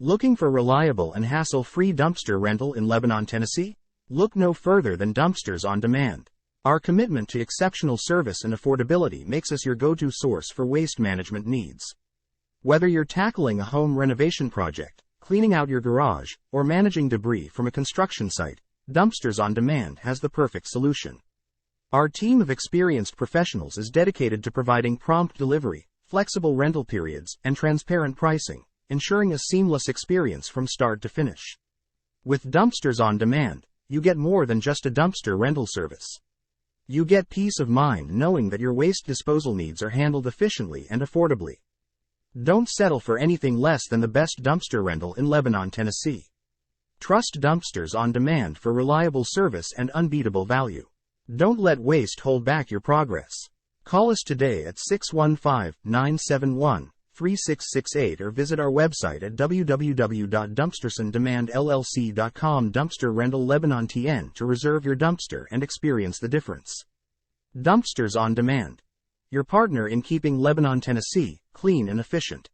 Looking for reliable and hassle-free dumpster rental in Lebanon, Tennessee? Look no further than Dumpsters on Demand. Our commitment to exceptional service and affordability makes us your go-to source for waste management needs. Whether you're tackling a home renovation project, cleaning out your garage, or managing debris from a construction site, Dumpsters on Demand has the perfect solution. Our team of experienced professionals is dedicated to providing prompt delivery, flexible rental periods, and transparent pricing, ensuring a seamless experience from start to finish. With Dumpsters on Demand, you get more than just a dumpster rental service. You get peace of mind knowing that your waste disposal needs are handled efficiently and affordably. Don't settle for anything less than the best dumpster rental in Lebanon, Tennessee. Trust Dumpsters on Demand for reliable service and unbeatable value. Don't let waste hold back your progress. Call us today at 615-971-3668 or visit our website at www.dumpstersondemandllc.com. Dumpster Rental Lebanon TN to reserve your dumpster and experience the difference. Dumpsters on Demand. Your partner in keeping Lebanon, Tennessee, clean and efficient.